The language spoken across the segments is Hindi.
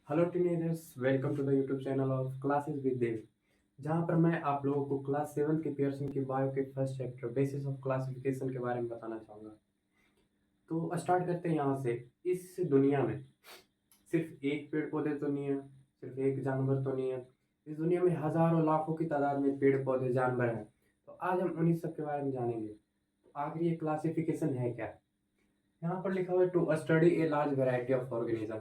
Hello teenagers, welcome to the YouTube channel of classes with Dev, जहां पर मैं आप लोगों को क्लास 7 के पियर्सन की बायो के first chapter basis of classification के बारे में बताना चाहूँगा। तो स्टार्ट करते हैं यहाँ से। इस दुनिया में सिर्फ एक पेड़ पौधे तो नहीं है, सिर्फ एक जानवर तो नहीं है। इस दुनिया में हजारों लाखों की तादाद में पेड़ पौधे जानवर हैं। तो आज हम उन्हीं सब के बारे में जानेंगे। तो आखिर ये क्लासिफिकेशन है क्या? यहाँ पर लिखा हुआ है to study a large variety of organism.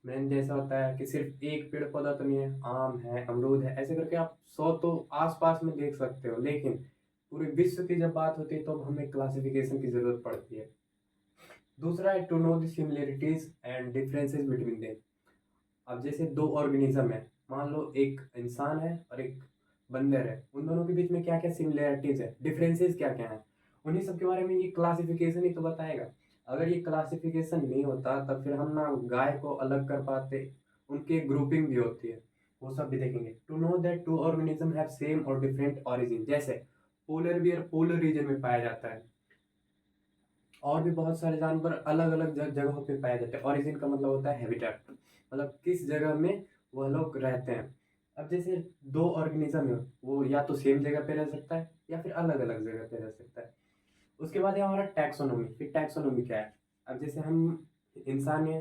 मैंने जैसा होता है कि सिर्फ एक पेड़ पौधा तो नहीं है, आम है, अमरूद है, ऐसे करके आप 100 तो आसपास में देख सकते हो। लेकिन पूरे विश्व की जब बात होती है तो हमें क्लासिफिकेशन की जरूरत पड़ती है। दूसरा है to know the similarities and differences between them. अब जैसे दो ऑर्गेनिज्म है, मान लो एक इंसान है और एक बंदर है, उन दोनों के बीच में क्या क्या सिमिलरिटीज है, डिफरेंसेस क्या क्या है, उन्हीं सब के बारे में ये क्लासिफिकेशन ही तो बताएगा। अगर ये क्लासिफिकेशन नहीं होता तब फिर हम ना गाय को अलग कर पाते, उनकी ग्रुपिंग भी होती है, वो सब भी देखेंगे। To know that two organism have same और डिफरेंट ऑरिजिन, जैसे पोलर बियर पोलर रीजन में पाया जाता है और भी बहुत सारे जानवर अलग अलग जगहों पे पाए जाते हैं। ओरिजिन का मतलब होता है हैबिटेट, मतलब किस जगह में वह लोग रहते हैं। अब जैसे दो ऑर्गेनिज्म है, वो या तो सेम जगह पे रह सकता है या फिर अलग अलग जगह पे रह सकता है। उसके बाद है हमारा टैक्सोनॉमी। फिर टैक्सोनॉमी क्या है? अब जैसे हम इंसान है,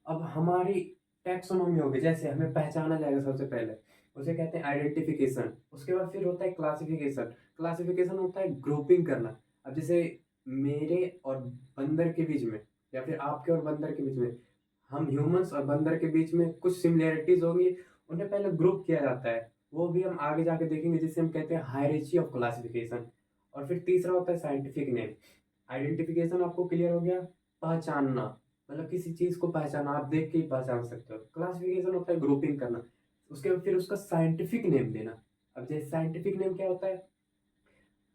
अब हमारी टैक्सोनॉमी होगी, जैसे हमें पहचाना जाएगा सबसे पहले, उसे कहते हैं आइडेंटिफिकेशन। उसके बाद फिर होता है क्लासिफिकेशन। क्लासिफिकेशन होता है ग्रुपिंग करना। अब जैसे मेरे और बंदर के बीच में, या फिर आपके और बंदर के बीच में, हम ह्यूमंस और बंदर के बीच में कुछ सिमिलरिटीज होंगी, उन्हें पहले ग्रुप किया जाता है। वो भी हम आगे जाके देखेंगे, जिसे हम कहते हैं हायरार्ची ऑफ क्लासिफिकेशन। और फिर तीसरा होता है साइंटिफिक नेम। आइडेंटिफिकेशन आपको क्लियर हो गया, पहचानना, मतलब किसी चीज को पहचाना, आप देख के ही पहचान सकते हो। क्लासिफिकेशन होता है ग्रुपिंग करना। उसके बाद फिर उसका साइंटिफिक नेम देना। अब जैसे साइंटिफिक नेम क्या होता है?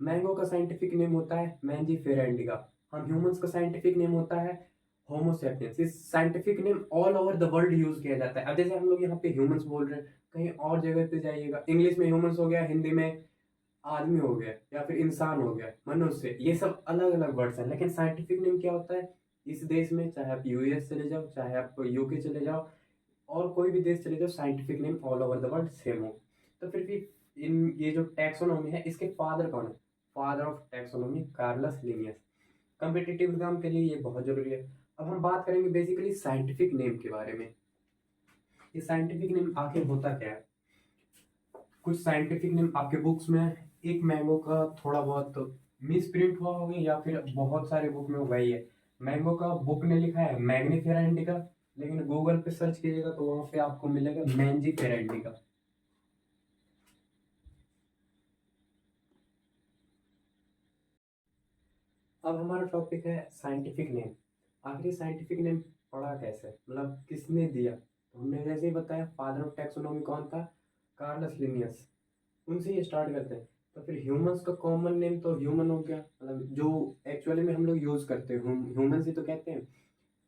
मैंगो का साइंटिफिक नेम होता है मैंजीफेरा इंडिका। हम ह्यूमंस का साइंटिफिक नेम होता है होमो सैपियंस। इस scientific name all over the world use किया जाता है। अब जैसे हम लोग यहाँ पे ह्यूमंस बोल रहे हैं, कहीं और जगह पे जाइएगा, इंग्लिश में ह्यूमंस हो गया, हिंदी में आदमी हो गया, या फिर इंसान हो गया, मनुष्य, ये सब अलग अलग वर्ड्स हैं। लेकिन साइंटिफिक नेम क्या होता है? इस देश में चाहे आप यूएस चले जाओ, चाहे आप यूके चले जाओ, और कोई भी देश चले जाओ, scientific name all over the world same हो। तो फिर भी इन ये जो टैक्सोनॉमी है, इसके फादर कौन है? Father of taxonomy Carolus Linnaeus. Competitive exam के लिए ये बहुत जरूरी है। अब हम बात करेंगे बेसिकली साइंटिफिक नेम के बारे में। ये साइंटिफिक नेम आखिर होता क्या है? कुछ साइंटिफिक नेम आपके बुक्स में, एक मैंगो का थोड़ा बहुत मिस प्रिंट हुआ होगा, या फिर बहुत सारे बुक में वही है। मैंगो का बुक ने लिखा है मैग्नीफेरा इंडिका, लेकिन गूगल पे सर्च कीजिएगा तो वहां पे आपको मिलेगा मैंजीफेरा इंडिका। अब हमारा टॉपिक है साइंटिफिक नेम। आखिर साइंटिफिक नेम पढ़ा कैसे, मतलब किसने दिया? तो हमने जैसे ही बताया, फादर ऑफ टैक्सोनॉमी कौन था? Carolus Linnaeus. उनसे ही स्टार्ट करते हैं। तो फिर ह्यूमंस का कॉमन नेम तो ह्यूमन हो गया, मतलब जो एक्चुअली में हम लोग यूज करते हैं ह्यूमंस ही तो कहते हैं।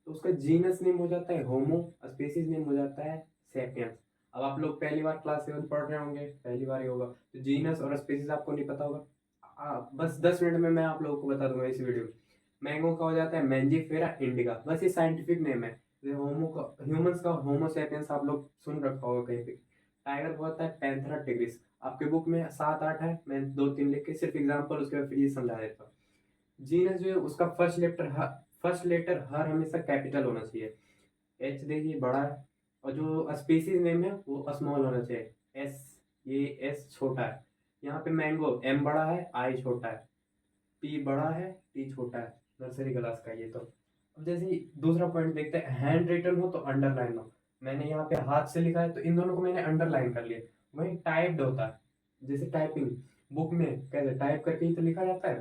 तो उसका जीनस नेम हो जाता है होमो, स्पीसीज नेम हो जाता है सेपियंस। अब आप लोग पहली बार क्लास 7 पढ़ रहे होंगे, पहली बार ही होगा, तो जीनस और स्पीसीज आपको नहीं पता होगा। बस 10 मिनट में मैं आप लोगों को बता दूंगा इस वीडियो में। मैंगो का हो जाता है मैंजीफेरा इंडिका, बस ये साइंटिफिक नेम है। होमो का, ह्यूमंस का होमो सेपियंस आप लोग सुन रखा होगा कहीं पे। टाइगर का होता है पैंथेरा टिग्रिस। आपके बुक में 7 8 है, मैं 2 3 लिख के सिर्फ एग्जांपल, उसके बाद फिर ये समझा देता हूँ। जीनस जो है उसका फर्स्ट लेटर हर हमेशा कैपिटल होना चाहिए। एच देखिए बड़ा है, और जो स्पीसीज नेम है वो स्मॉल होना चाहिए, एस, ये एस छोटा है। यहाँ पे मैंगो एम बड़ा है, आई छोटा है, पी बड़ा है, टी छोटा है। नर्सरी क्लास का ये तो। अब जैसे ही दूसरा पॉइंट देखते हैं, हैंड रिटन हो तो अंडरलाइन हो। मैंने यहाँ पे हाथ से लिखा है तो इन दोनों को मैंने अंडरलाइन कर लिया। वही टाइप्ड होता है, जैसे टाइपिंग बुक में कैसे टाइप करके ही तो लिखा जाता है,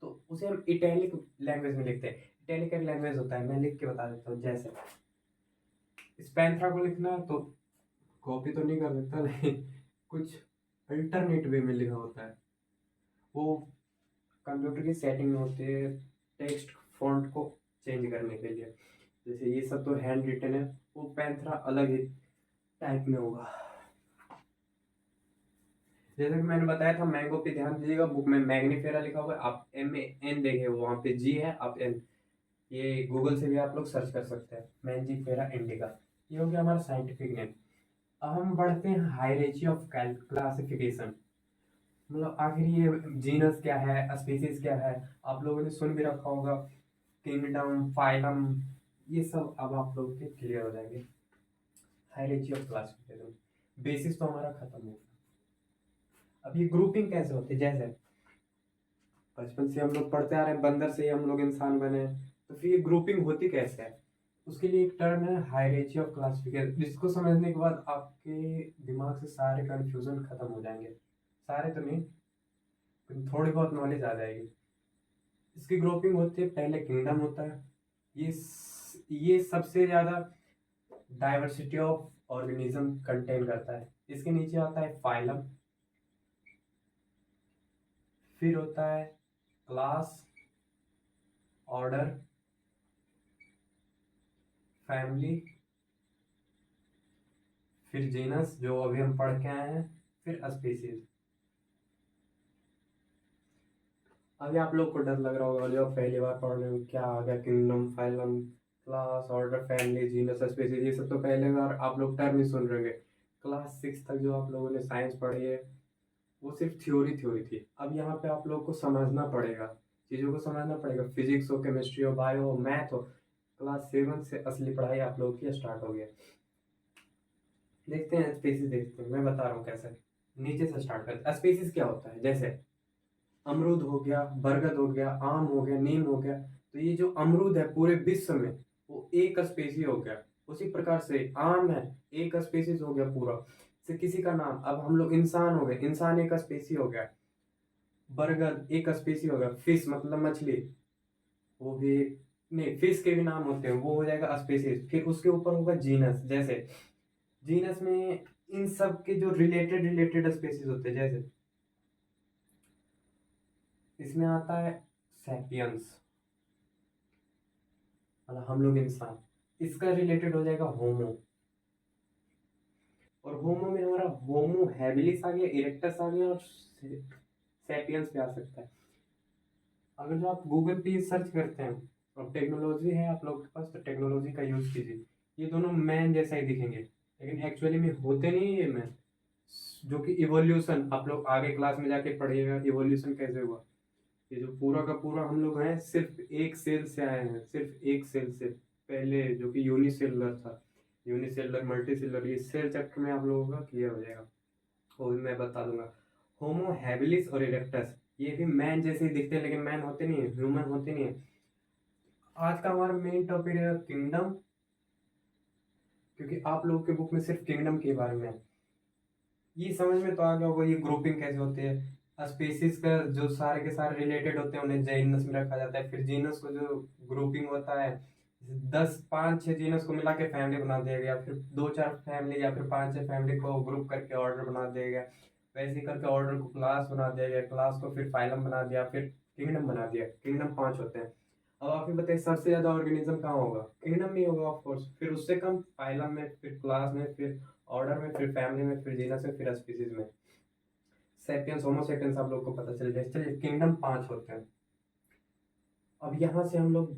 तो उसे हम इटैलिक लैंग्वेज में लिखते हैं। इटैलिक एक लैंग्वेज होता है, मैं लिख के बता देता हूँ। जैसे स्पैंथरा को लिखना है तो कॉपी तो नहीं कर सकता, लेकिन कुछ अल्टरनेट वे में लिखा होता है, वो कंप्यूटर की सेटिंग में होती है टेक्स्ट फॉन्ट को चेंज करने के लिए। जैसे ये सब तो हैंड रिटन है, वो पैंथरा अलग ही टाइप में होगा। जैसे कि मैंने बताया था, मैंगो पे ध्यान दीजिएगा, बुक में मैग्नीफेरा लिखा हुआ है, आप एम ए एन देखे, वहां पे जी है, आप एन, ये गूगल से भी आप लोग सर्च कर सकते हैं, मैंजीफेरा इंडिका। ये हो गया हमारा साइंटिफिक नेम। अब हम बढ़ते हैं हायरार्की ऑफ क्लासिफिकेशन। मतलब आखिर ये जीनस क्या है, स्पीसीज क्या है, आप लोगों ने सुन भी रखा होगा, किंगडम, फाइलम, ये सब अब आप लोग के क्लियर हो जाएंगे। हायरार्की ऑफ क्लासिफिकेशन, बेसिस तो हमारा खत्म हो गया। अब ये ग्रुपिंग कैसे होती है, जैसे बचपन से हम लोग पढ़ते आ रहे हैं, बंदर से ही हम लोग इंसान बने, तो फिर ये ग्रुपिंग होती कैसे है, उसके लिए एक टर्म है हायरार्की ऑफ क्लासिफिकेशन, जिसको समझने के बाद आपके दिमाग से सारे कंफ्यूजन खत्म हो जाएंगे। सारे तो नहीं, थोड़ी बहुत नॉलेज आ जाएगी। इसकी ग्रुपिंग होती है, पहले किंगडम होता है, ये सबसे ज्यादा डाइवर्सिटी ऑफ ऑर्गेनिज्म कंटेन करता है। इसके नीचे आता है फाइलम, फिर होता है क्लास, ऑर्डर, फैमिली, फिर जीनस जो अभी हम पढ़ के आए हैं, फिर स्पीसीज। अभी आप लोग को डर लग रहा होगा, जो पहली बार पढ़ रहे हो, क्या आ गया kingdom, phylum, class, order, family, genus, species, ये सब तो पहले बार आप लोग टर्म ही सुन रहे होंगे। क्लास 6 तक जो आप लोगों ने साइंस पढ़ी है वो सिर्फ थ्योरी थ्योरी थी। अब यहाँ पे आप लोग को समझना पड़ेगा, चीज़ों को समझना पड़ेगा, फिजिक्स हो, केमिस्ट्री हो, बायो हो, मैथ हो। क्लास 7 से असली पढ़ाई आप लोगों की स्टार्ट हो गया। देखते हैं स्पीसीज, देखते हैं, मैं बता रहा हूँ कैसे। नीचे से स्टार्ट करते हैं। स्पीसीज क्या होता है, जैसे अमरूद हो गया, बरगद हो गया, आम हो गया, नीम हो गया। तो ये जो अमरूद है पूरे विश्व में वो एक स्पेसी हो गया। उसी प्रकार से आम है, एक स्पेसीज हो गया पूरा, से किसी का नाम। अब हम लोग इंसान हो गए, इंसान एक स्पेसी हो गया। बरगद एक स्पेसी हो गया। फिश मतलब मछली, वो भी नहीं, फिश के भी नाम होते हैं, वो हो जाएगा स्पेसीज। फिर उसके ऊपर होगा जीनस। जैसे जीनस में इन सब के जो रिलेटेड रिलेटेड स्पेसीज होते हैं, जैसे इसमें आता है सैपियंस, मतलब हम लोग इंसान। इसका रिलेटेड हो जाएगा होमो, और होमो में हमारा होमो हैबिलिस आ गया, इरेक्टस आ गया, और सैपियंस पे आ सकता है। अगर जो आप गूगल पे सर्च करते हैं और टेक्नोलॉजी है आप लोग के पास, तो टेक्नोलॉजी का यूज कीजिए। ये दोनों मैन जैसा ही दिखेंगे, लेकिन एक्चुअली में होते नहीं है ये मैन। जो कि इवोल्यूशन आप लोग आगे क्लास में जाके पढ़िएगा, इवोल्यूशन कैसे हुआ। ये जो पूरा का पूरा हम लोग हैं सिर्फ एक सेल से आए हैं, सिर्फ एक सेल से। पहले जो कि यूनिसेलुलर था, यूनिसेलुलर, मल्टीसेलुलर, ये सेल चैप्टर में आप लोगों का क्लियर हो जाएगा, वो भी मैं बता दूंगा। होमो हैबिलिस और इरेक्टस, ये भी मैन जैसे ही दिखते हैं, लेकिन मैन होते नहीं है, ह्यूमन होते नहीं है। आज का हमारा मेन टॉपिक है किंगडम, क्योंकि आप लोगों के बुक में सिर्फ किंगडम के बारे में है। ये समझ में तो आ गया होगा ये ग्रुपिंग कैसे होती है। स्पीसीज का जो सारे के सारे रिलेटेड होते हैं उन्हें जीनस में रखा जाता है। फिर जीनस को जो ग्रुपिंग होता है, 10 5 6 जीनस को मिला के फैमिली बना दिया गया, फिर 2 4 फैमिली या फिर 5 6 फैमिली को ग्रुप करके ऑर्डर बना दिया गया। वैसे ही करके ऑर्डर को क्लास बना दिया गया, क्लास को फिर फाइलम बना दिया, फिर किंगडम बना दिया। किंगडम 5 होते हैं। अब आप ही बताइए सबसे ज्यादा ऑर्गेनिज्म कहाँ होगा, किंगडम में ही होगा ऑफ कोर्स, फिर उससे कम फाइलम में, फिर क्लास में, फिर ऑर्डर में, फिर फैमिली में, फिर जीनस में, फिर स्पीसीज में। सेपियंस, होमो सेपियंस आप लोग को पता चल जाए। चलिए किंगडम 5 होते हैं। अब यहाँ से हम लोग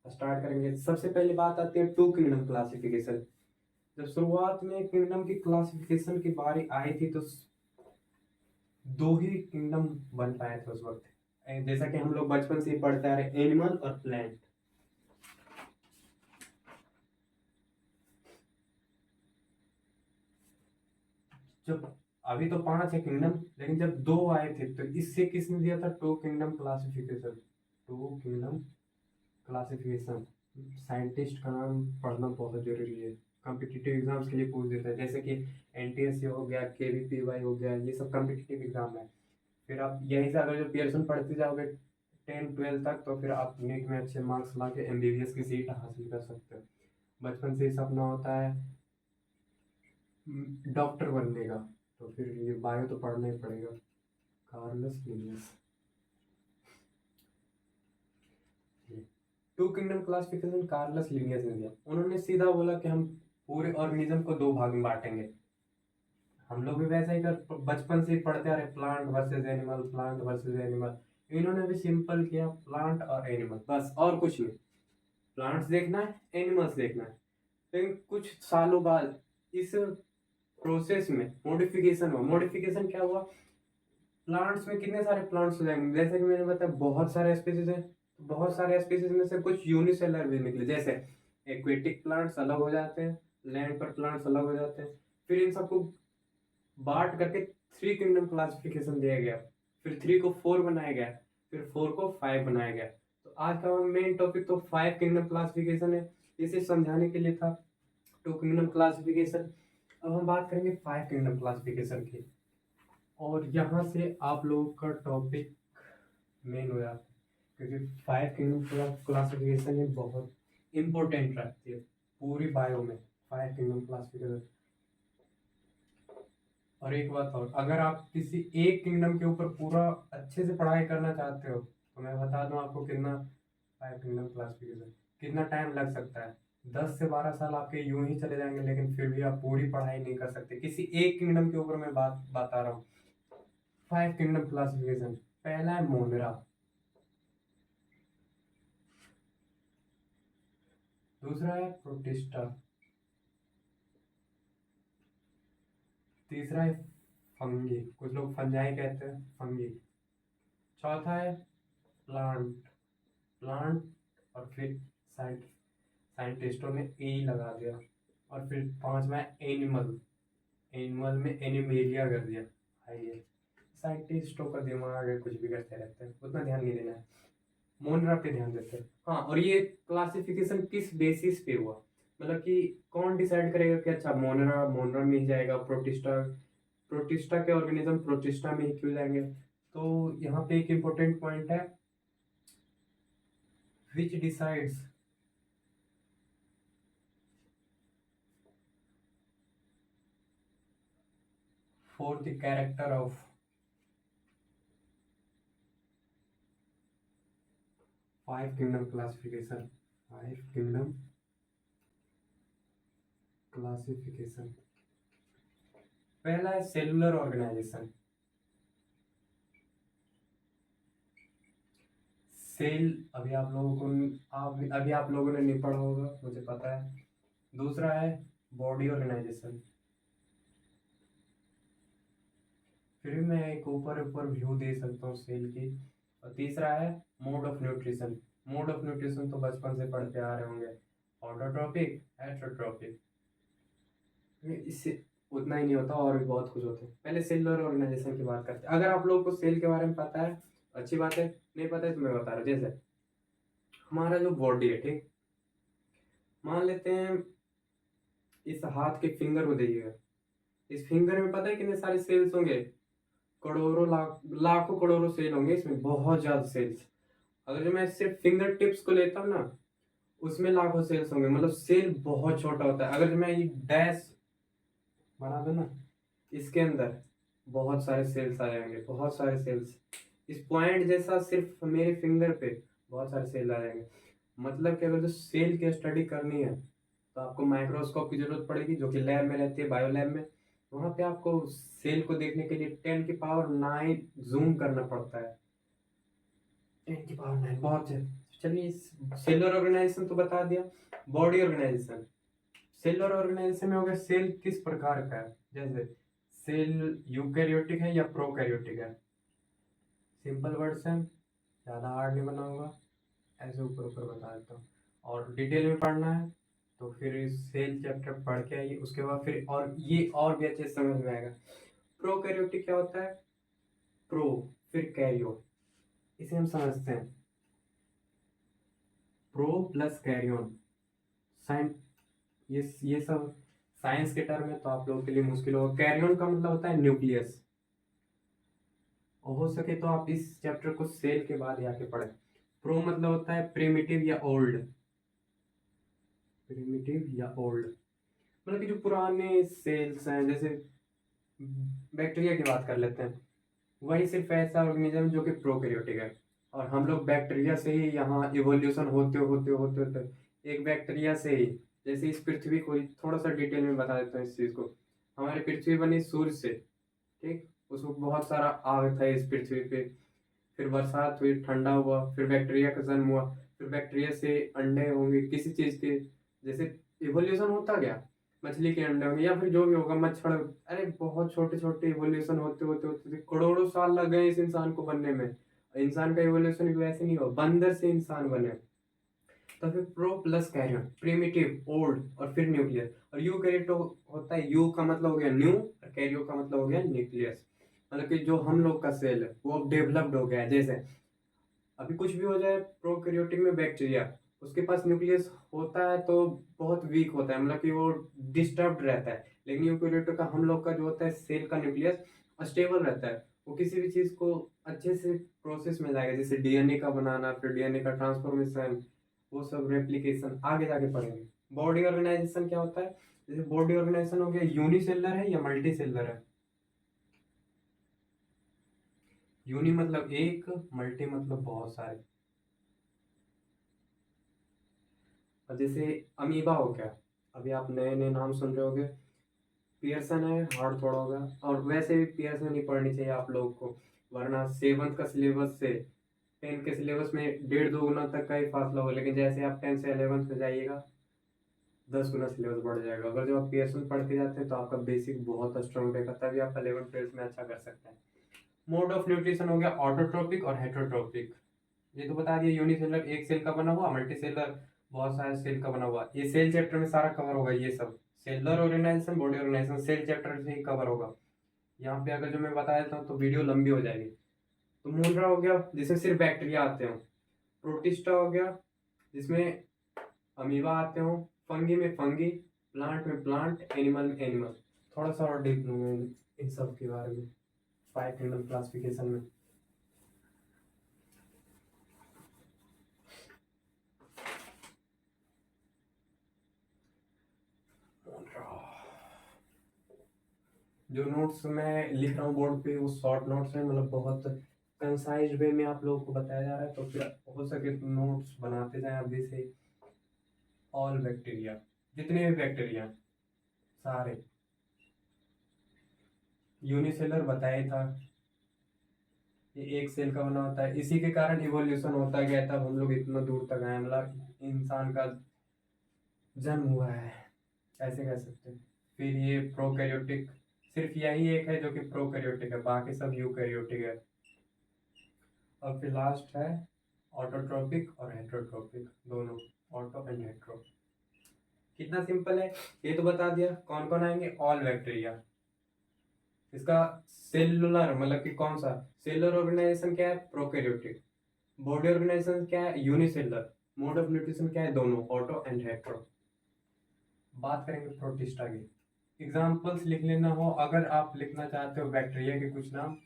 स्टार्ट करेंगे। सबसे पहले बात आती है टू किंगडम क्लासिफिकेशन। जब शुरुआत में किंगडम की क्लासिफिकेशन की बारी आई थी, तो दो ही किंगडम बन पाए थे उस वक्त। जैसा कि हम लोग बचपन से ही पढ़ते आ रहे, एनिमल और प्लांट। जब अभी तो 5 है किंगडम, लेकिन जब दो आए थे तो इससे किसने दिया था two kingdom classification. Two kingdom classification, scientist का नाम पढ़ना बहुत जरूरी है, कॉम्पिटिटिव एग्जाम्स के लिए पूछ देता है। जैसे कि एनटीएससी हो गया, केवीपीवाई हो गया, ये सब कॉम्पिटिटिव एग्जाम है। फिर आप यहीं से अगर जो पियर्सन पढ़ते जाओगे 10 12 तक, तो फिर आप नीट में अच्छे मार्क्स ला के एमबीबीएस की सीट हासिल कर सकते हो। बचपन से ही सपना होता है डॉक्टर बनने का, तो फिर ये बायो तो पढ़ना ही पड़ेगा। Carolus Linnaeus, two kingdom classification Carolus Linnaeus ने दिया। उन्होंने सीधा बोला कि हम पूरे ऑर्गेनिज्म को दो भाग में बांटेंगे। हम लोग भी वैसा ही कर बचपन से ही पढ़ते आ रहे, plant versus animal, plant versus animal. इन्होंने भी सिंपल किया, प्लांट और एनिमल, बस और कुछ नहीं। प्लांट्स देखना है, एनिमल्स देखना है। लेकिन कुछ सालों बाद इस प्रोसेस में मॉडिफिकेशन हुआ। मॉडिफिकेशन क्या हुआ? प्लांट्स में कितने सारे प्लांट्स हो जाएंगे, जैसे कि मैंने बताया बहुत सारे स्पीसीज हैं। बहुत सारे स्पीसीज में से कुछ यूनिसेलर भी निकले, जैसे एक्वेटिक प्लांट्स अलग हो जाते हैं, लैंड पर प्लांट्स अलग हो जाते हैं। फिर इन सबको बांट करके थ्री किंगडम क्लासिफिकेशन दिया गया। फिर थ्री को फोर बनाया गया, फिर फोर को फाइव बनाया गया। तो आज का मेन टॉपिक तो फाइव किंगडम क्लासिफिकेशन है, इसे समझाने के लिए था टू किंगडम क्लासिफिकेशन। अब हम बात करेंगे फाइव किंगडम क्लासिफिकेशन की, और यहाँ से आप लोगों का टॉपिक मेन हो जाता है, क्योंकि फाइव किंगडम क्लासिफिकेशन ये बहुत इंपॉर्टेंट रहती है पूरी बायो में, फाइव किंगडम क्लासिफिकेशन। और एक बात और, अगर आप किसी एक किंगडम के ऊपर पूरा अच्छे से पढ़ाई करना चाहते हो तो मैं बता दूं आपको कितना फाइव किंगडम क्लासिफिकेशन कितना टाइम लग सकता है। 10 से 12 साल आपके यूं ही चले जाएंगे, लेकिन फिर भी आप पूरी पढ़ाई नहीं कर सकते किसी एक किंगडम के ऊपर। मैं बात बता रहा हूँ फाइव किंगडम क्लासिफिकेशन। पहला है मोनरा, दूसरा है प्रोटिस्टा, तीसरा है फंगी, कुछ लोग फंजाई कहते हैं, फंगी। चौथा है प्लांट, प्लांट। और फिर साइंटिस्टों ने ए लगा दिया। और फिर पांचवा है एनिमल, एनिमल में एनिमेलिया कर दिया। आइए, साइंटिस्टों का दिमाग है, कुछ भी करते रहते हैं, उतना ध्यान नहीं देना है, मोनरा पे ध्यान देते हैं। हाँ, और ये क्लासिफिकेशन किस बेसिस पे हुआ, मतलब कि कौन डिसाइड करेगा कि अच्छा मोनरा मोनरा में ही जाएगा, प्रोटिस्टा प्रोटिस्टा के ऑर्गेनिज्म प्रोटिस्टा में ही क्यों जाएंगे। तो यहाँ पे एक इम्पोर्टेंट पॉइंट है, विच decides for the character of five kingdom classification, five kingdom classification. पहला है सेलुलर ऑर्गेनाइजेशन। सेल अभी आप लोगों को अभी आप लोगों ने नहीं पढ़ा होगा, मुझे पता है। दूसरा है बॉडी ऑर्गेनाइजेशन। फिर भी मैं एक ऊपर ऊपर व्यू दे सकता हूँ सेल की। और तीसरा है mode of nutrition. Mode of nutrition तो बचपन से पढ़ते आ रहे होंगे, ऑटोट्रॉपिक, हेटरोट्रॉपिक। इससे उतना ही नहीं होता, और भी बहुत कुछ होते हैं। पहले सेलुलर ऑर्गेनाइजेशन की बात करते हैं। अगर आप लोगों को सेल के बारे में पता है अच्छी बात है, नहीं पता है तो मैं बता रहा हूँ। जैसे हमारा जो बॉडी है, ठीक, मान लेते हैं इस हाथ के फिंगर को देखिएगा। इस फिंगर में पता है कितने सारे सेल्स होंगे? करोड़ों लाखों करोड़ों सेल होंगे इसमें, बहुत ज्यादा सेल्स। अगर जो मैं सिर्फ फिंगर टिप्स को लेता हूँ ना, उसमें लाखों सेल्स होंगे, मतलब सेल बहुत छोटा होता है। अगर जो मैं ये डैश बना दूं ना, इसके अंदर बहुत सारे सेल्स आ जाएंगे, बहुत सारे सेल्स। इस पॉइंट जैसा सिर्फ मेरे फिंगर पे बहुत सारे सेल आ जाएंगे। मतलब कि अगर जो सेल की स्टडी करनी है तो आपको माइक्रोस्कोप की जरूरत पड़ेगी, जो कि लैब में रहती है, बायो लैब में। वहां पे आपको सेल को देखने के लिए 10 की पावर 9 जूम करना पड़ता है। 10 की पावर 9 बहुत है। चलिए, सेलुलर ऑर्गेनाइजेशन तो बता दिया। बॉडी ऑर्गेनाइजेशन, सेलुलर ऑर्गेनाइजेशन में हो गया सेल किस प्रकार का है, जैसे सेल यूकैरियोटिक है या प्रोकैरियोटिक है। सिंपल वर्ड्स हैं, ज़्यादा हार्ड नहीं बना होगा, ऐसे ऊपर ऊपर बता देता हूँ। और डिटेल में पढ़ना है तो फिर सेल चैप्टर पढ़ के आइए, उसके बाद फिर और ये और भी अच्छे से समझ में आएगा। प्रोकैरियोटिक क्या होता है? प्रो, फिर कैरियो, इसे हम समझते हैं। प्रो प्लस कैरियोन, साइन, ये सब साइंस के टर्म है तो आप लोगों के लिए मुश्किल होगा। कैरियोन का मतलब होता है न्यूक्लियस। और हो सके तो आप इस चैप्टर को सेल के बाद आके पढ़ें। प्रो मतलब होता है प्रिमिटिव या ओल्ड, प्रिमिटिव या ओल्ड, मतलब कि जो पुराने सेल्स हैं, जैसे बैक्टीरिया की बात कर लेते हैं, वही सिर्फ ऐसा ऑर्गेनिज्म जो कि प्रोकैरियोटिक है। और हम लोग बैक्टीरिया से ही यहाँ इवोल्यूशन होते होते होते होते एक बैक्टीरिया से ही, जैसे इस पृथ्वी को थोड़ा सा डिटेल में बता देता हूँ इस चीज़ को। हमारी पृथ्वी बनी सूर्य से, ठीक, उसको बहुत सारा आग था इस पृथ्वी पे। फिर बरसात हुई, ठंडा हुआ, फिर बैक्टीरिया का जन्म हुआ, फिर बैक्टीरिया से अंडे होंगे किसी चीज़ के, जैसे इवोल्यूशन होता क्या, मछली के अंडे होंगे या फिर जो भी होगा मच्छर, अरे बहुत छोटे छोटे इवोल्यूशन होते होते होते होते करोड़ों साल लग गए इस इंसान को बनने में। इंसान का इवोल्यूशन भी वैसे नहीं हुआ, बंदर से इंसान बने। तो फिर pro plus karyon, primitive, old और फिर न्यूक्लियस। और यू कैरियो होता है, यू का मतलब हो गया न्यू और कैरियो का मतलब हो गया न्यूक्लियस। मतलब कि जो हम लोग का सेल है वो अब डेवलप्ड हो गया है। जैसे अभी कुछ भी हो जाए प्रोकैरियोटिक में बैक्टीरिया, उसके पास न्यूक्लियस होता है तो बहुत वीक होता है, मतलब कि वो डिस्टर्ब्ड रहता है। लेकिन यूकैरियोटिक का, हम लोग का जो होता है सेल का न्यूक्लियस स्टेबल रहता है। वो किसी भी चीज को अच्छे से प्रोसेस में लाएगा, जैसे डीएनए का बनाना, फिर डीएनए का ट्रांसफॉर्मेशन, वो सब रेप्लिकेशन आगे जाके पढ़ेंगे। बॉडी ऑर्गेनाइजेशन क्या होता है, जैसे बॉडी ऑर्गेनाइजेशन हो गया यूनिसेलर है या मल्टी सेलर है। यूनि मतलब एक, मल्टी मतलब बहुत सारे। और जैसे अमीबा हो गया, अभी आप नए नए नाम सुन रहे होगे। पियर्सन है, हार्ड थोड़ा होगा। और वैसे भी पियर्सन नहीं पढ़नी चाहिए आप लोगों को, वरना सेवन्थ का सिलेबस से टेंथ के सिलेबस में डेढ़ दो गुना तक का ही फासला होगा। लेकिन जैसे आप टेंथ से 11th में जाइएगा 10 गुना सिलेबस बढ़ जाएगा। अगर जब आप पियर्सन पढ़ते जाते हैं तो आपका बेसिक बहुत स्ट्रॉन्ग रहेगा, तभी आप 11th 12th में अच्छा कर सकते हैं। मोड ऑफ न्यूट्रिशन हो गया ऑटोट्रोपिक और हेटरोट्रोपिक। ये तो बता दिया, यूनिसेलर एक सेल का बना हुआ, मल्टी सेलर बहुत सारे सेल का बना हुआ। ये सेल चैप्टर में सारा कवर होगा, ये सब cellular organisation, body organisation cell chapter से ही कवर होगा। यहाँ पे अगर जो मैं बता देता हूँ तो वीडियो लंबी हो जाएगी। तो मूलरा हो गया जिसमें सिर्फ बैक्टीरिया आते हो। प्रोटिस्टा हो गया जिसमें अमीबा आते हो। फंगी में फंगी, प्लांट में प्लांट, एनिमल में एनिमल। थोड़ा सा और डीप लूंगा इन सब के बारे में 5 क्लासिफिकेशन में। जो नोट्स मैं लिख रहा हूँ बोर्ड पे वो शॉर्ट नोट्स हैं, मतलब बहुत कंसाइज वे में आप लोगों को बताया जा रहा है, तो फिर हो सके तो नोट्स बनाते जाएं अभी से। ऑल बैक्टीरिया, जितने भी बैक्टीरिया सारे, यूनिसेलर बताया था, ये एक सेल का बना होता है। इसी के कारण इवोल्यूशन होता गया था, हम लोग इतना दूर तक आए, मतलब इंसान का जन्म हुआ है, ऐसे कह सकते हैं। फिर ये प्रोकैरियोटिक, सिर्फ यही एक है जो कि प्रोकैरियोटिक है, बाकी सब यूकैरियोटिक है। और फिर लास्ट है ऑटोट्रोपिक और हेटरोट्रोपिक दोनों, ऑटो एंड हेट्रो। कितना सिंपल है, ये तो बता दिया। कौन कौन आएंगे, ऑल बैक्टीरिया। इसका सेलुलर मतलब कि कौन सा, सेलुलर ऑर्गेनाइजेशन क्या है, प्रोकैरियोटिक। बॉडी ऑर्गेनाइजेशन क्या है, यूनिसेलुलर। मोड ऑफ न्यूट्रिशन क्या है, दोनों, ऑटो एंड हेट्रो। बात करेंगे प्रोटिस्टा की। एग्जाम्पल्स लिख लेना हो, अगर आप लिखना चाहते हो बैक्टीरिया के कुछ नाम,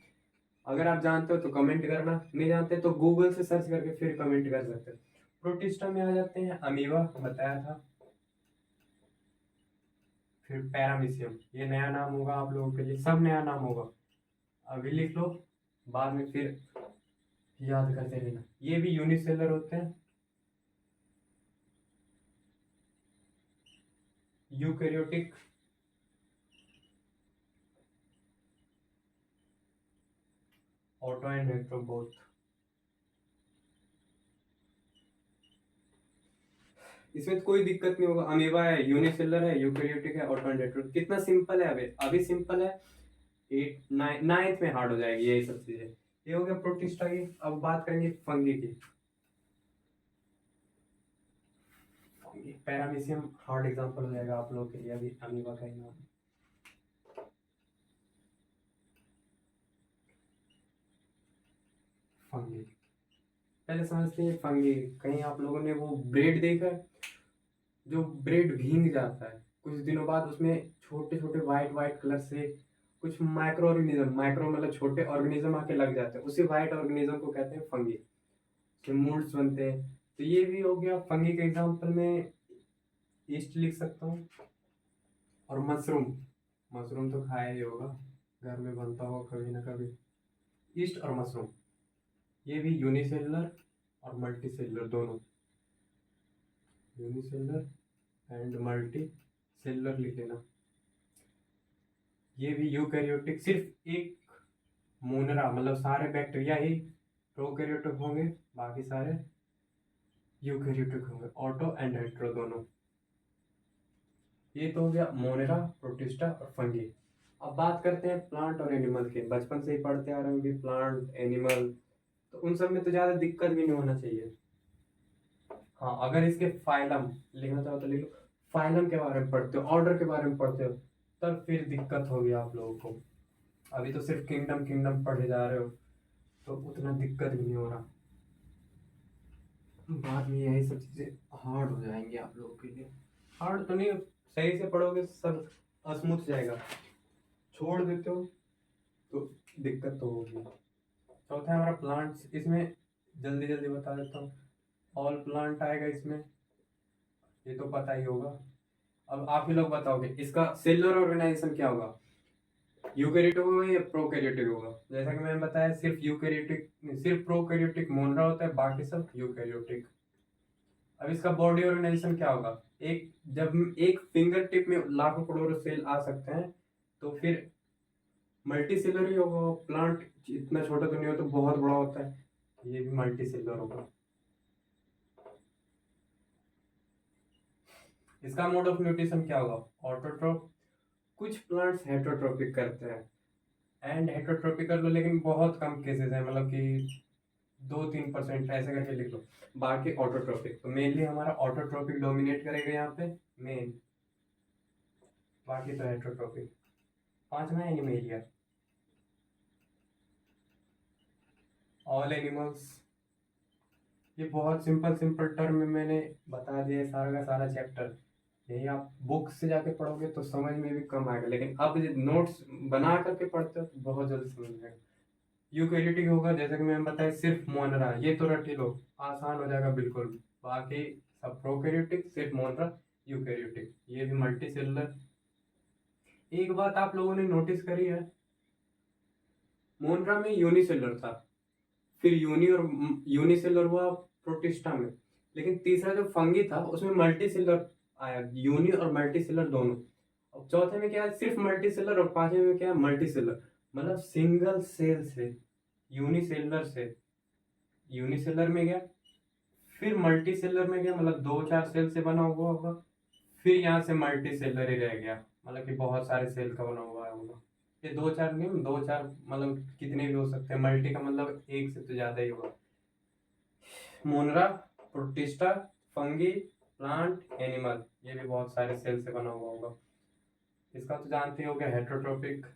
अगर आप जानते हो तो कमेंट करना, नहीं जानते तो गूगल से सर्च करके फिर कमेंट कर सकते हो। प्रोटिस्टा में आ जाते हैं अमीबा, बताया था। फिर पैरामीशियम, ये नया नाम होगा आप लोगों के लिए, सब नया नाम होगा, अभी लिख लो, बाद में फिर याद करते रहना। ये भी यूनिसेलर होते हैं। Eukaryotic, auto and hetero both. इसमें तो कोई दिक्कत नहीं होगा, अमीबा है, यूनिसेलर है, यूकैरियोटिक है, ऑटो एंड हेट्रो। कितना सिंपल है, अभी अभी सिंपल है। 9th में हार्ड हो जाएगी यही सब चीजें। ये हो गया प्रोटिस्टा की। अब बात करेंगे फंगी की। पैरामीशियम हार्ड एग्जांपल हो जाएगा आप लोगों के लिए, अभी अमीबा का ही नाम। फंगी पहले समझते हैं, फंगी कहीं आप लोगों ने वो ब्रेड देखा है, जो ब्रेड भींग जाता है कुछ दिनों बाद, उसमें छोटे छोटे वाइट वाइट कलर से कुछ माइक्रो ऑर्गेनिज्म, माइक्रो मतलब छोटे ऑर्गेनिज्म आके लग जाते हैं, उसी वाइट ऑर्गेनिज्म को कहते हैं फंगी। उसके मूल्स बनते हैं। तो ये भी हो गया फंगी के एग्जांपल में। ईस्ट लिख सकता हूँ। और मशरूम, मशरूम तो खाया ही होगा, घर में बनता होगा कभी ना कभी। ईस्ट और मशरूम, ये भी यूनिसेलुलर और मल्टी सेलुलर दोनों। यूनिसेलुलर एंड मल्टी सेलुलर लिख लेना। ये भी यूकैरियोटिक, सिर्फ एक मोनरा, मतलब सारे बैक्टीरिया ही प्रोकैरियोटिक होंगे, बाकी सारे यूकैरियोटिक होंगे, ऑटो एंड हेट्रो दोनों। ये तो हो गया मोनेरा, प्रोटिस्टा और फंगी। अब बात करते हैं प्लांट और एनिमल के। बचपन से ही पढ़ते आ रहे होंगे प्लांट एनिमल, तो उन सब में तो ज़्यादा दिक्कत भी नहीं होना चाहिए। हाँ, अगर इसके फाइलम लिखना चाहो तो लिख लो। फाइलम के बारे में पढ़ते हो, ऑर्डर के बारे में पढ़ते हो, तब फिर दिक्कत होगी आप लोगों को। अभी तो सिर्फ किंगडम किंगडम पढ़े जा रहे हो, तो उतना दिक्कत भी नहीं हो रहा। बाद में यही सब चीज़ें हार्ड हो जाएंगी आप लोगों के लिए। हार्ड तो नहीं, सही से पढ़ोगे सब स्मूथ जाएगा। छोड़ देते हो तो दिक्कत तो होगी। चौथा है हमारा प्लांट्स। इसमें जल्दी जल्दी बता देता हूँ। ऑल प्लांट आएगा इसमें, ये तो पता ही होगा। अब आप ही लोग बताओगे इसका सेलुलर ऑर्गेनाइजेशन क्या होगा, यूकैरियोटिक होगा या प्रोकैरियोटिक होगा। जैसा कि मैंने बताया, सिर्फ यूकैरियोटिक, सिर्फ प्रोकैरियोटिक मोनरा होता है, बाकी सब यूकैरियोटिक। अब इसका बॉडी ऑर्गेनाइजेशन क्या होगा, एक जब एक फिंगर टिप में लाखों करोड़ों सेल आ सकते हैं, तो फिर मल्टी सेलर ही होगा। प्लांट इतना छोटा तो नहीं होता, बहुत बड़ा होता है, ये भी मल्टी सेलर होगा। इसका मोड ऑफ न्यूट्रिशन क्या होगा, ऑटोट्रोफ। कुछ प्लांट्स हेटरोट्रोपिक करते हैं, एंड हेटरोट्रोपिक कर लो, लेकिन बहुत कम केसेस है, मतलब कि 2-3% ऐसे करके लिख लो। बाकी ऑटोट्रोपिक, तो मेनली हमारा ऑटोट्रोपिक डोमिनेट करेगा यहाँ पे मेन, बाकी तो हेटरोट्रोपिक। पांचवा है एनिमेलिया, ऑल एनिमल्स। ये बहुत सिंपल सिंपल टर्म में मैंने बता दिया है सारा का सारा चैप्टर। यही आप बुक से जाके पढ़ोगे तो समझ में भी कम आएगा, लेकिन अब नोट्स बना करके पढ़ते हो तो बहुत जल्दी समझ में आएगा। यूकैरियोटिक होगा, जैसे कि मैंने बताया, सिर्फ मोनरा, ये तो रट ही लो, आसान हो जाएगा बिल्कुल। बाकी सब प्रोकैरियोटिक, सिर्फ मोनरा यूकैरियोटिक, ये भी मल्टी सेलुलर। एक बात आप लोगों ने नोटिस करी है, मोनरा में यूनिसेलुलर था, फिर यूनिसेलुलर हुआ प्रोटिस्टा में, लेकिन तीसरा जो फंगी था उसमें मल्टी सेलुलर आया, यूनि और मल्टी सेलुलर दोनों। और चौथे में क्या है, सिर्फ मल्टी सेलुलर, और पांचवें में क्या है, मल्टी सेलुलर। मतलब सिंगल सेल से, यूनिसेलुलर से यूनिसेलर में गया, फिर मल्टी सेलर में गया, मतलब 2-4 सेल से बना हुआ होगा, फिर यहाँ से मल्टी सेलर ही रह गया, मतलब कि बहुत सारे सेल का बना हुआ होगा। ये 2-4 नहीं, 2-4 मतलब कितने भी हो सकते हैं, मल्टी का मतलब एक से तो ज्यादा ही होगा। मोनरा, प्रोटिस्टा, फंगी, प्लांट, एनिमल, ये भी बहुत सारे सेल से बना हुआ होगा। इसका तो जानते हो गया हेट्रोट्रोपिक,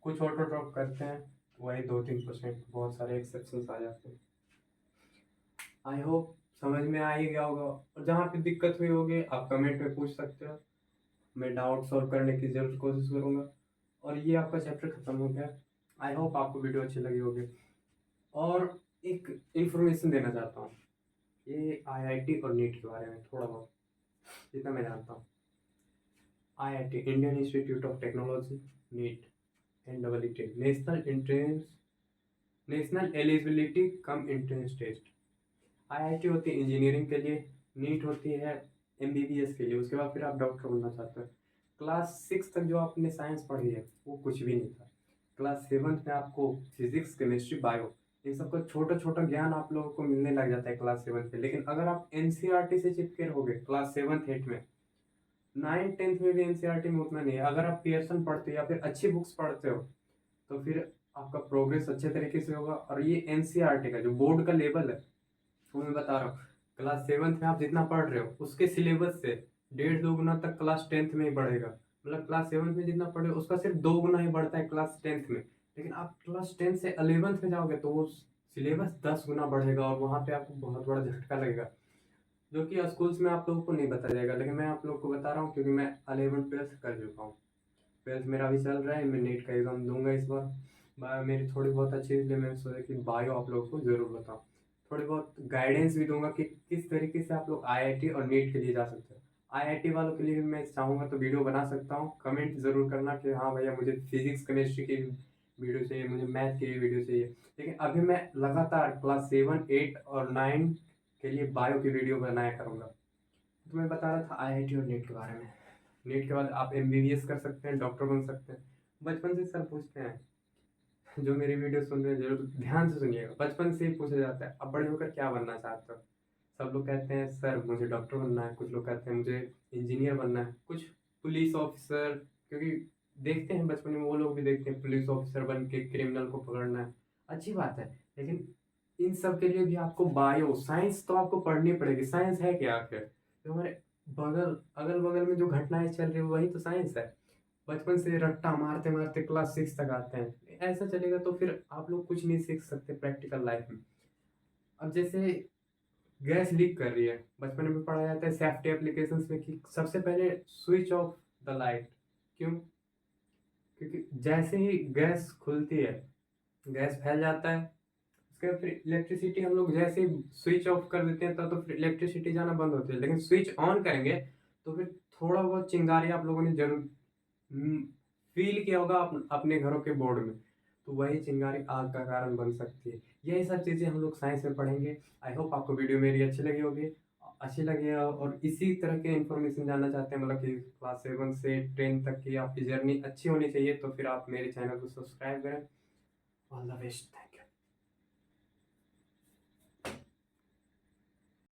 कुछ ऑटोट्रोप करते हैं, वही 2-3%, बहुत सारे एक्सेप्शंस आ जाते हैं। आई होप समझ में आ ही गया होगा, और जहाँ पे दिक्कत हुई होगी आप कमेंट में पूछ सकते हो, मैं डाउट सॉल्व करने की जरूर कोशिश करूँगा। और ये आपका चैप्टर खत्म हो गया। आई होप आपको वीडियो अच्छी लगी होगी। और एक इंफॉर्मेशन देना चाहता हूँ, ये आईआईटी और नीट के बारे में थोड़ा बहुत जितना मैं जानता हूँ। IIT, Indian Institute of Technology, NEET, NEET, National Eligibility cum Entrance Test. IIT होती है इंजीनियरिंग के लिए, नीट होती है एमबीबीएस के लिए, उसके बाद फिर आप डॉक्टर बनना चाहते हो। क्लास 6 तक जो आपने साइंस पढ़ी है वो कुछ भी नहीं था। क्लास 7th में आपको फिजिक्स, केमिस्ट्री, बायो, इन सबका छोटा छोटा ज्ञान आप लोगों को मिलने लग जाता है क्लास 7 पे। लेकिन अगर आप एनसीईआरटी से चिपके रहोगे क्लास 7th 8th में, 9th 10th में भी एनसीईआरटी में उतना नहीं है। अगर आप पियर्सन पढ़ते हो या फिर अच्छी बुक्स पढ़ते हो, तो फिर आपका प्रोग्रेस अच्छे तरीके से होगा। और ये एनसीईआरटी का जो बोर्ड का लेवल है, वो मैं बता रहा हूँ, क्लास 7th में आप जितना पढ़ रहे हो उसके सिलेबस से 1.5-2 गुना तक क्लास 10th में ही बढ़ेगा। मतलब क्लास 7th में जितना पढ़े हो उसका सिर्फ 2 गुना ही बढ़ता है क्लास 10th में। लेकिन आप क्लास 10th से 11th में जाओगे तो वो सिलेबस 10 गुना बढ़ेगा, और वहाँ पे आपको बहुत बड़ा झटका लगेगा, जो कि स्कूल्स में आप लोगों को नहीं बताया जाएगा। लेकिन मैं आप लोग को बता रहा हूँ, क्योंकि मैं 11th 12th कर चुका हूँ। 12th मेरा अभी चल रहा है, मैं नीट का एग्ज़ाम दूंगा इस बार। बायो मेरी थोड़ी बहुत अच्छी है, इसलिए मैंने सोचा कि बायो आप लोगों को ज़रूर बताऊँ, थोड़ी बहुत गाइडेंस भी दूंगा कि किस तरीके से आप लोग आईआईटी और नीट के लिए जा सकते हो। आईआईटी वालों के लिए भी मैं चाहूँगा तो वीडियो बना सकता हूँ, कमेंट ज़रूर करना कि हाँ भैया मुझे फिजिक्स केमिस्ट्री की वीडियो चाहिए, मुझे मैथ की वीडियो चाहिए। लेकिन अभी मैं लगातार क्लास 7 8 और 9 के लिए बायो की वीडियो बनाया करूँगा। तो मैं बता रहा था आईआईटी और नीट के बारे में। नीट के बाद आप एमबीबीएस कर सकते हैं, डॉक्टर बन सकते हैं। बचपन से सर पूछते हैं, जो मेरी वीडियो सुन रहे हैं जरूर ध्यान से सुनिएगा, बचपन से ही पूछा जाता है अब बड़े होकर क्या बनना चाहते हो। सब लोग कहते हैं सर मुझे डॉक्टर बनना है, कुछ लोग कहते हैं मुझे इंजीनियर बनना है, कुछ पुलिस ऑफिसर, क्योंकि देखते हैं बचपन में वो लोग भी देखते हैं पुलिस ऑफिसर बन के क्रिमिनल को पकड़ना है, अच्छी बात है। लेकिन इन सब के लिए भी आपको बायो साइंस तो आपको पढ़नी पड़ेगी। साइंस है क्या आखिर? जो हमारे बगल अगल बगल में जो घटनाएं चल रही है वही तो साइंस है। बचपन से रट्टा मारते मारते क्लास 6 तक आते हैं, ऐसा चलेगा तो फिर आप लोग कुछ नहीं सीख सकते प्रैक्टिकल लाइफ में। अब जैसे गैस लीक कर रही है, बचपन में पढ़ा जाता है सेफ्टी एप्लीकेशंस में कि सबसे पहले स्विच ऑफ द लाइट। क्यों? क्योंकि जैसे ही गैस खुलती है गैस फैल जाता है, उसके बाद फिर इलेक्ट्रिसिटी हम लोग जैसे ही स्विच ऑफ कर देते हैं तो फिर इलेक्ट्रिसिटी जाना बंद होती है। लेकिन स्विच ऑन करेंगे तो फिर थोड़ा बहुत चिंगारी आप लोगों ने जरूर फील किया होगा अपने घरों के बोर्ड में, तो वही चिंगारी आग का कारण बन सकती है। यही सब चीज़ें हम लोग साइंस में पढ़ेंगे। आई होप आपको वीडियो मेरी अच्छी लगी होगी, अच्छी लगी है और इसी तरह के इन्फॉर्मेशन जानना चाहते हैं, मतलब कि क्लास 7 से 10 तक की आपकी जर्नी अच्छी होनी चाहिए, तो फिर आप मेरे चैनल को सब्सक्राइब करें। All the best, thank you.